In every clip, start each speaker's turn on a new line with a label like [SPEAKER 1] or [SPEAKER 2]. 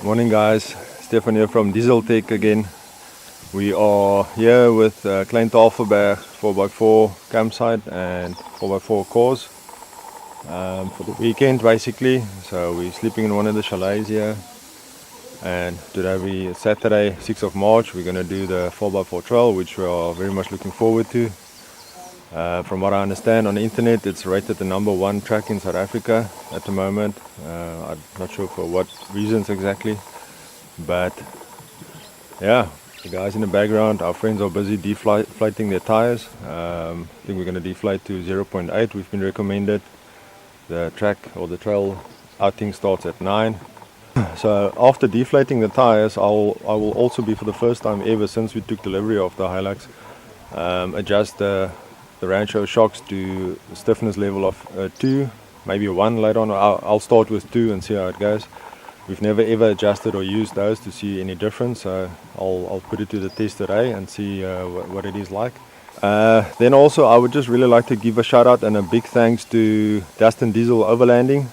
[SPEAKER 1] Morning guys, Stefan here from Diesel Tech again. We are here with Klein Tafelberg 4x4 campsite and 4x4 course for the weekend basically. So we're sleeping in one of the chalets here, and today Saturday 6th of March we're going to do the 4x4 trail, which we are very much looking forward to. From what I understand on the internet, it's rated the #1 track in South Africa at the moment. I'm not sure for what reasons exactly, but yeah, the guys in the background, our friends are busy deflating their tires. I think we're going to deflate to 0.8. We've been recommended. The track or the trail outing starts at 9. So after deflating the tires, I will also be, for the first time ever since we took delivery of the Hilux, adjust the Rancho shocks to stiffness level of 2, maybe 1 later on. I'll start with 2 and see how it goes. We've never ever adjusted or used those to see any difference, so I'll put it to the test today and see what it is like. Then also I would just really like to give a shout out and a big thanks to Dustin Diesel Overlanding,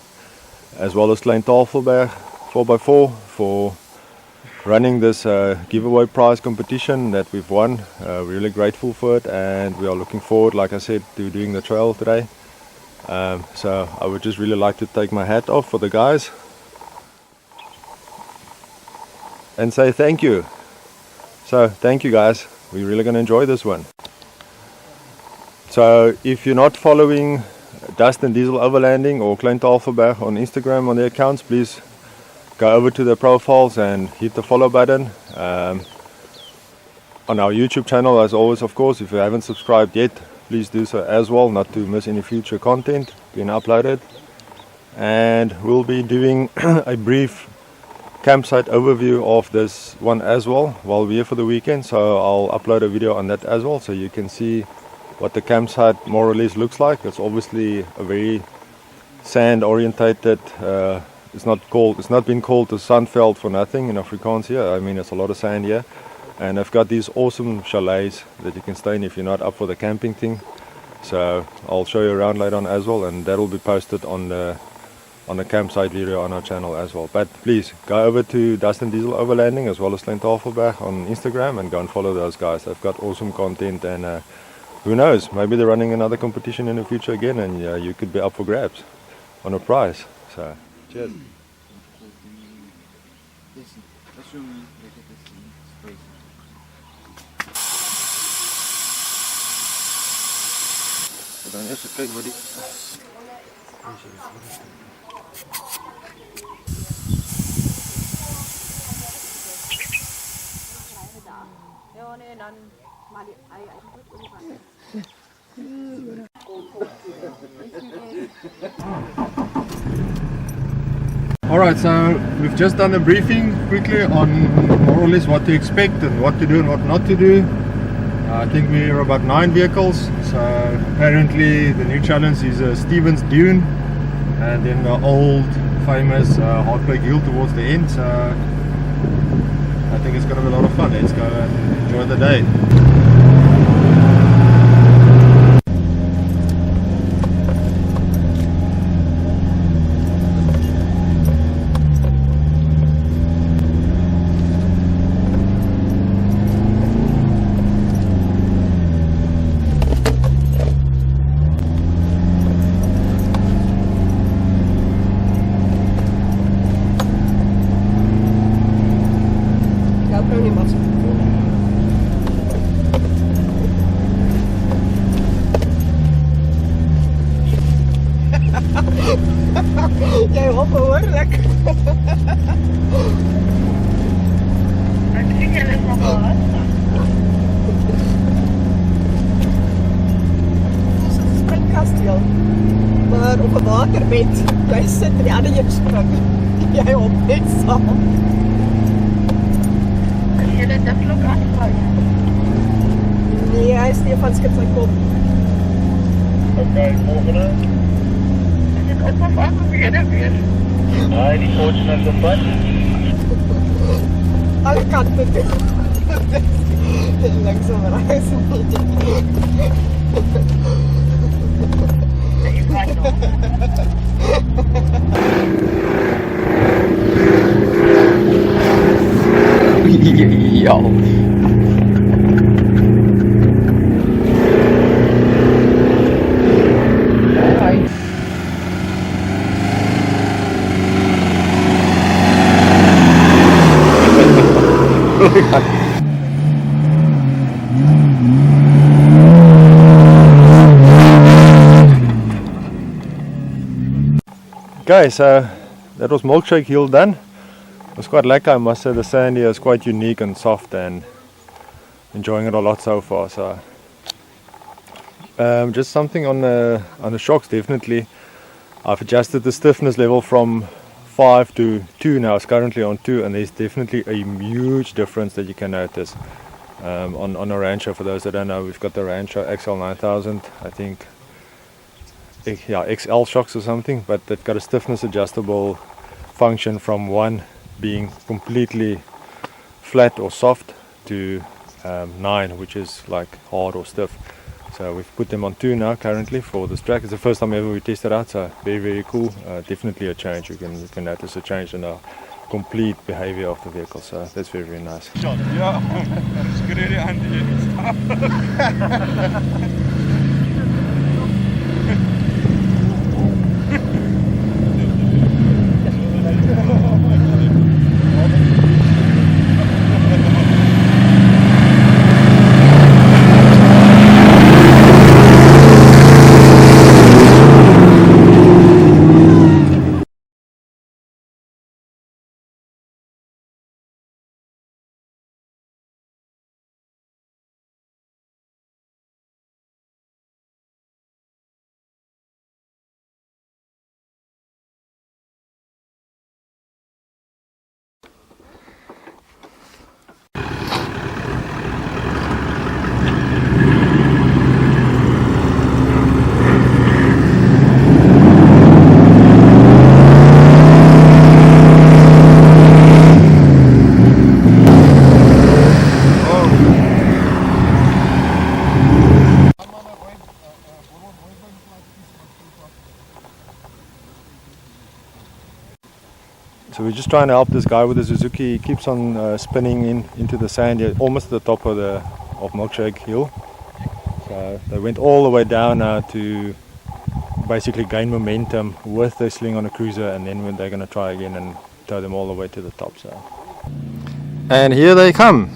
[SPEAKER 1] as well as Klein Tafelberg 4x4 for running this giveaway prize competition that we've won. We're really grateful for it, and we are looking forward, like I said, to doing the trail today. So I would just really like to take my hat off for the guys and say thank you. So thank you guys, we're really going to enjoy this one. So if you're not following Dustin Diesel Overlanding or Klein Tafelberg on Instagram on their accounts, please go over to their profiles and hit the follow button. On our YouTube channel, as always, of course, if you haven't subscribed yet, please do so as well, not to miss any future content being uploaded. And we'll be doing a brief campsite overview of this one as well while we're here for the weekend, so I'll upload a video on that as well, so you can see what the campsite more or less looks like. It's obviously a very sand orientated, it's not been called the Sandveld for nothing in Afrikaans here. I mean, it's a lot of sand here, and I've got these awesome chalets that you can stay in if you're not up for the camping thing. So I'll show you around later on as well, and that'll be posted on the campsite video on our channel as well. But please go over to Dustin Diesel Overlanding as well as Klein Tafelberg on Instagram and go and follow those guys. They've got awesome content, and who knows, maybe they're running another competition in the future again, and you could be up for grabs on a prize. So cheers. Dan eerst even kijken wat die... Ja, nee, dan maar die ei eigenlijk. Alright, so we've just done a briefing quickly on more or less what to expect and what to do and what not to do. I think we're about 9 vehicles, so apparently the new challenge is Stevens Dune, and then the old famous Heartbreak Hill towards the end. So I think it's going to be a lot of fun. Let's go and enjoy the day. Jij hopt behoorlijk. Het vliegen is nog wel lastig. Het is een springkasteel, maar op een waterbed. Jij zit er aan je springen. Jij hopt niet samen. Kun je dat vlog afvallen? Nee, hij is niet van schip zijn kop. Oké, volgende. Op of af weer en weer. Nee, die poortjes naar zo'n pad. Alle kanten toe. Langzaam reizen. Nee, maar nog.
[SPEAKER 2] Yo.
[SPEAKER 1] Okay, so that was Milkshake Hill done. It was quite lekker, I must say. The sand here is quite unique and soft, and enjoying it a lot so far. So just something on the shocks, definitely. I've adjusted the stiffness level from 5 to 2 now. It's currently on 2, and there's definitely a huge difference that you can notice on a Rancho. For those that don't know, we've got the Rancho XL9000, I think. Yeah, XL shocks or something, but they've got a stiffness adjustable function from 1 being completely flat or soft to 9, which is like hard or stiff. So we've put them on 2 now currently for this track. It's the first time ever we tested out, so very cool. Definitely a change. You can notice a change in the complete behavior of the vehicle, so that's very nice.
[SPEAKER 3] Ja, skryli Andy
[SPEAKER 1] So we're just trying to help this guy with the Suzuki. He keeps on spinning into the sand here, almost at the top of Milkshake Hill. So they went all the way down now to basically gain momentum with the sling on a cruiser, and then they're going to try again and tow them all the way to the top. So, and here they come.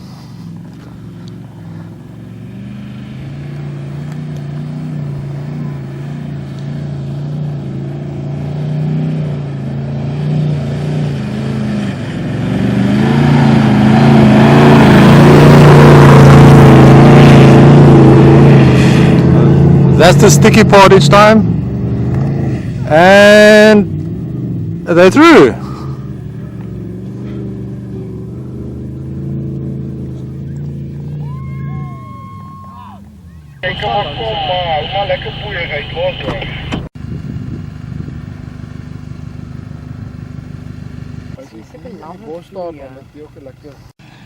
[SPEAKER 1] That's the sticky part each time, and they're through.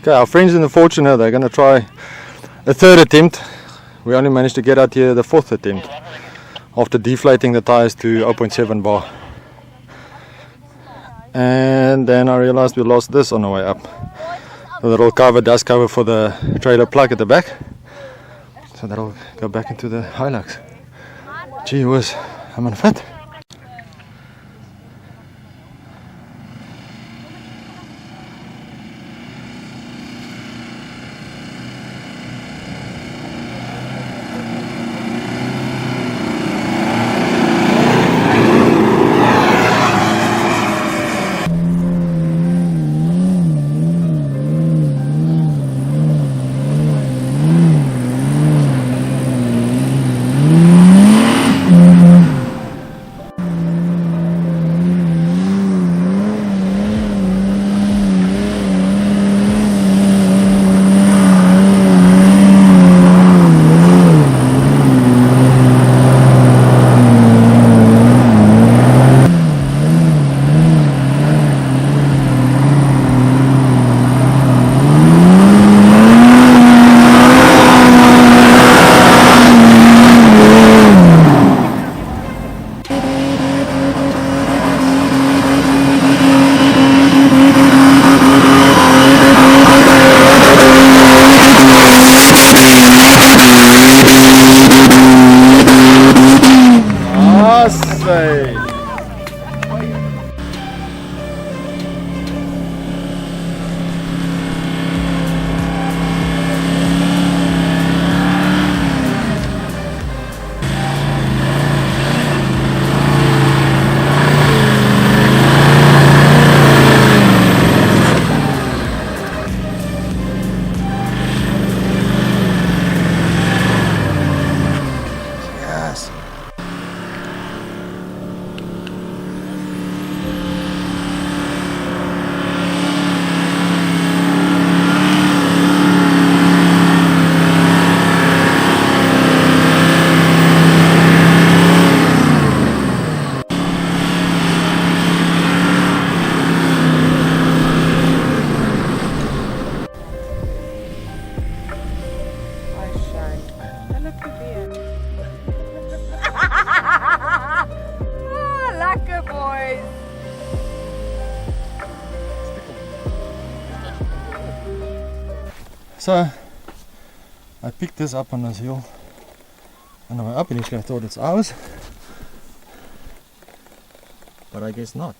[SPEAKER 1] Okay, our friends in the Fortuner, they're going to try a third attempt. We only managed to get out here the 4th attempt after deflating the tires to 0.7 bar. And then I realized we lost this on the way up. The little cover, dust cover for the trailer plug at the back. So that'll go back into the Hilux. Gee whiz, I'm unfit.
[SPEAKER 2] So I picked this up on this hill, and on my way up initially I thought it's ours, but I guess not.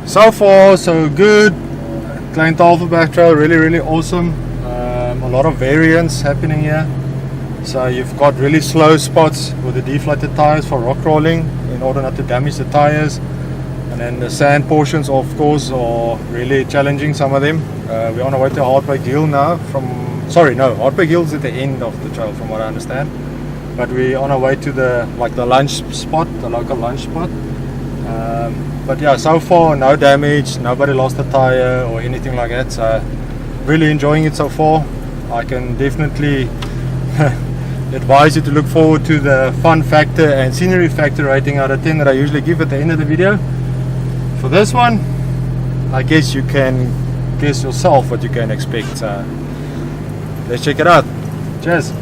[SPEAKER 2] So far so good. Klein Tafelberg trail, really awesome. A lot of variance happening here. So you've got really slow spots with the deflated tires for rock crawling in order not to damage the tires, and then the sand portions of course are really challenging, some of them. We're on our way to Hardbake Hill now Hardbake Hill's at the end of the trail from what I understand, but we're on our way to the lunch spot, the local lunch spot. But yeah, so far no damage, nobody lost a tire or anything like that, so really enjoying it so far. I can definitely advise you to look forward to the fun factor and scenery factor rating out of 10 that I usually give at the end of the video. For this one, I guess you can guess yourself what you can expect, so let's check it out. Cheers!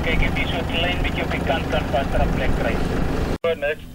[SPEAKER 4] Kijk, die soort klein beetje op die kant kan vastere plek krijgen. Next.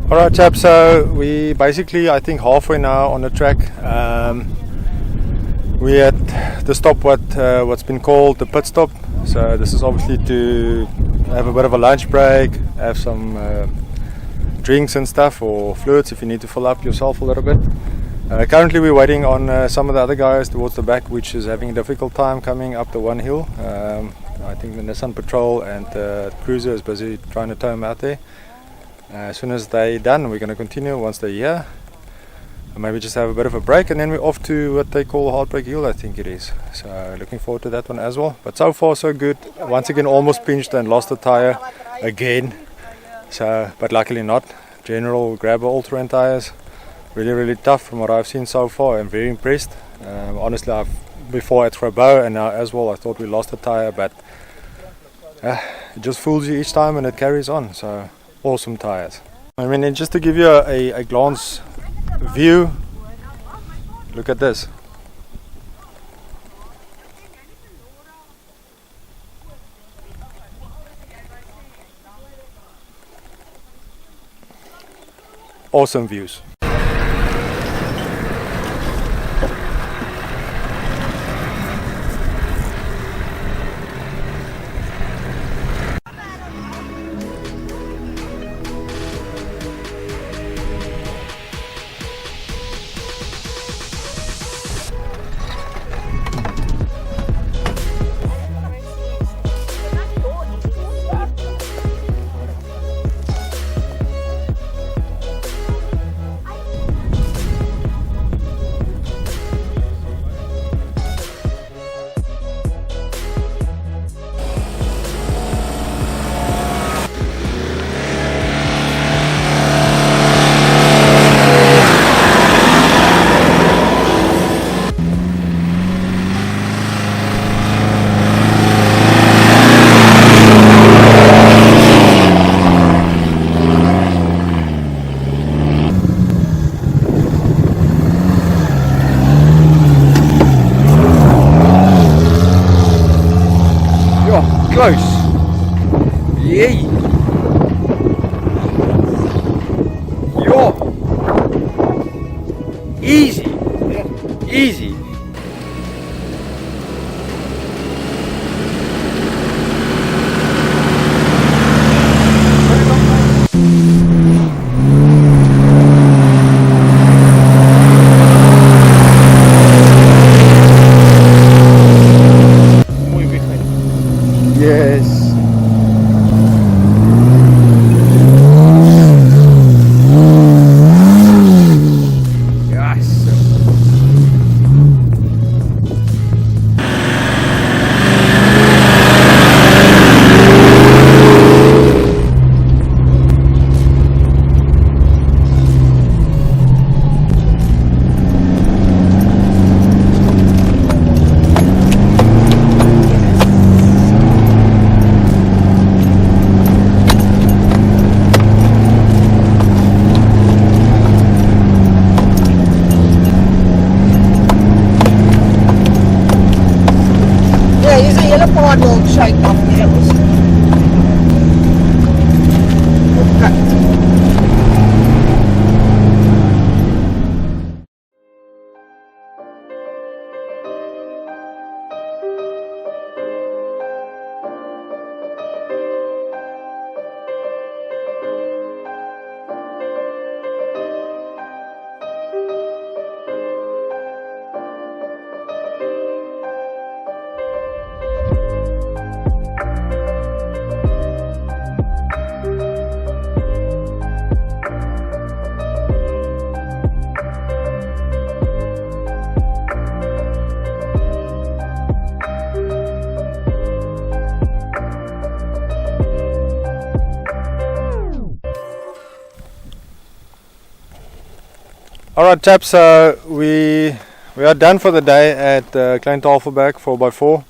[SPEAKER 2] Alright chaps, so we basically I think halfway now on the track. We at the stop what's been called the pit stop. So this is obviously to have a bit of a lunch break, have some drinks and stuff, or fluids if you need to fill up yourself a little bit. Currently we're waiting on some of the other guys towards the back, which is having a difficult time coming up the one hill. I think the Nissan Patrol and the Cruiser is busy trying to tow them out there. As soon as they're done, we're going to continue once they're here. Maybe just have a bit of a break, and then we're off to what they call Heartbreak Hill, I think it is. So looking forward to that one as well. But so far so good. Once again almost pinched and lost the tire again. So, but luckily not. General grabber all-terrain tires. Really tough from what I've seen so far. I'm very impressed. Honestly, before at Grabo and now as well, I thought we lost the tire, but it just fools you each time and it carries on. So awesome tires. I mean, and just to give you a glance view, look at this. Awesome views.
[SPEAKER 5] Close. Yay. Yo. Easy. Easy.
[SPEAKER 2] Yes.
[SPEAKER 5] Yes.
[SPEAKER 6] Ja, hier is 'n hele paar milkshake afdeels.
[SPEAKER 2] Alright chaps, so we are done for the day at Klein Tafelberg 4x4.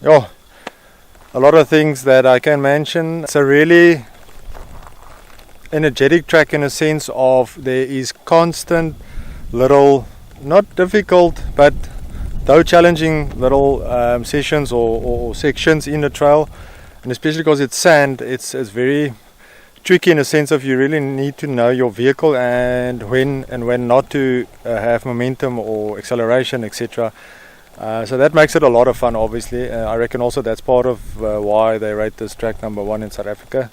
[SPEAKER 2] Yeah, a lot of things that I can mention. It's a really energetic track in a sense of there is constant little, not difficult, but though challenging little sessions or sections in the trail, and especially because it's sand, it's very tricky in a sense of you really need to know your vehicle and when not to have momentum or acceleration, etc. So that makes it a lot of fun, obviously. I reckon also that's part of why they rate this track number 1 in South Africa.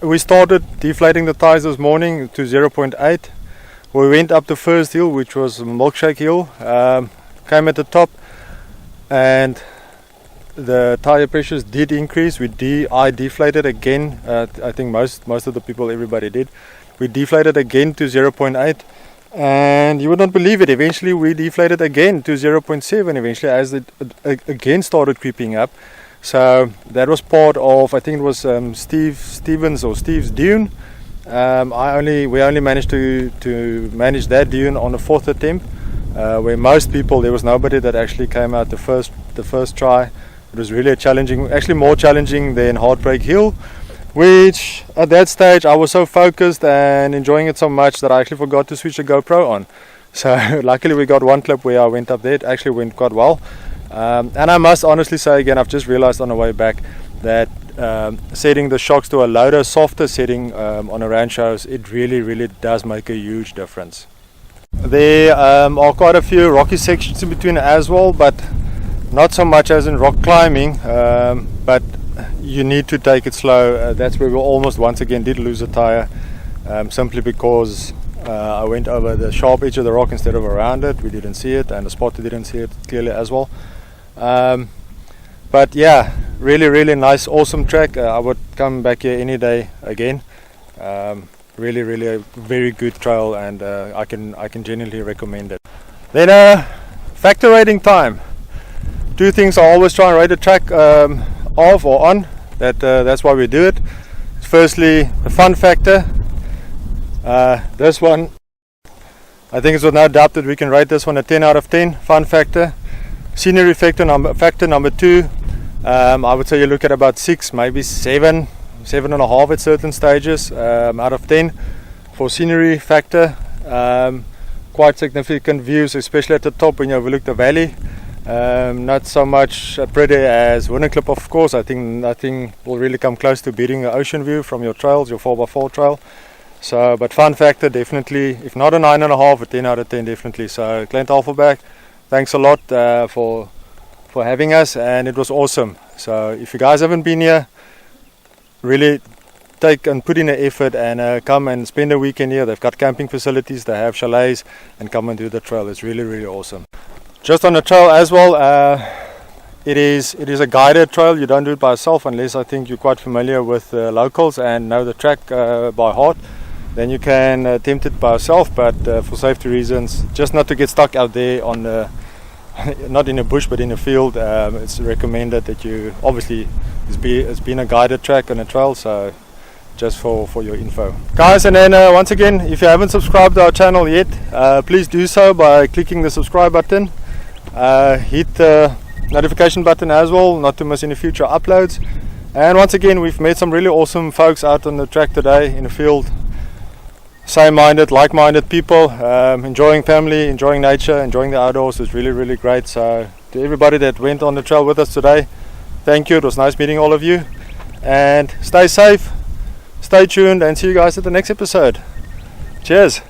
[SPEAKER 2] We started deflating the tires this morning to 0.8. We went up the first hill, which was Milkshake Hill, came at the top, and the tire pressures did increase. I deflated again. I think most of the people, everybody did. We deflated again to 0.8, and you would not believe it. Eventually, we deflated again to 0.7. Eventually, as it again started creeping up. So that was part of, I think it was Steve's dune. We only managed to manage that dune on the 4th attempt, where most people, there was nobody that actually came out the first try. It was really actually more challenging than Heartbreak Hill, which at that stage I was so focused and enjoying it so much that I actually forgot to switch the GoPro on. So luckily we got one clip where I went up there. It actually went quite well. And I must honestly say again, I've just realized on the way back that setting the shocks to a lower, softer setting on a ranch shows, it really does make a huge difference. There are quite a few rocky sections in between as well, but not so much as in rock climbing, but you need to take it slow. That's where we almost once again did lose a tire, simply because I went over the sharp edge of the rock instead of around it. We didn't see it, and the spotter didn't see it clearly as well. But yeah, really nice, awesome track. I would come back here any day again. Really a very good trail, and I can genuinely recommend it. Then factor rating time. 2 things I always try and rate a track off or on. That's why we do it. Firstly, the fun factor. This one, I think it's with no doubt that we can rate this one a 10 out of 10. Fun factor. Scenery factor number 2. I would say you look at about 6, maybe 7.5 at certain stages out of 10 for scenery factor. Quite significant views, especially at the top when you overlook the valley. Not so much pretty as Winterklip, of course. I think nothing will really come close to beating the ocean view from your trails, your 4x4 trail. So, but fun factor, definitely, if not a 9.5, a 10 out of 10, definitely. So, Klein Tafelberg, thanks a lot for having us, and it was awesome. So, if you guys haven't been here, really take and put in an effort and come and spend a weekend here. They've got camping facilities, they have chalets, and come and do the trail. It's really awesome. Just on the trail as well, it is a guided trail. You don't do it by yourself unless I think you're quite familiar with the locals and know the track by heart. Then you can attempt it by yourself, but for safety reasons, just not to get stuck out there on the, not in a bush but in a field. It's recommended that you, obviously it's been a guided track on a trail, so just for your info, guys. And then once again, if you haven't subscribed to our channel yet, please do so by clicking the subscribe button. Hit the notification button as well, not to miss any future uploads. And once again, we've met some really awesome folks out on the track today in the field. Same-minded, like-minded people, enjoying family, enjoying nature, enjoying the outdoors. It's really great. So to everybody that went on the trail with us today, thank you. It was nice meeting all of you, and stay safe, stay tuned, and see you guys at the next episode. Cheers.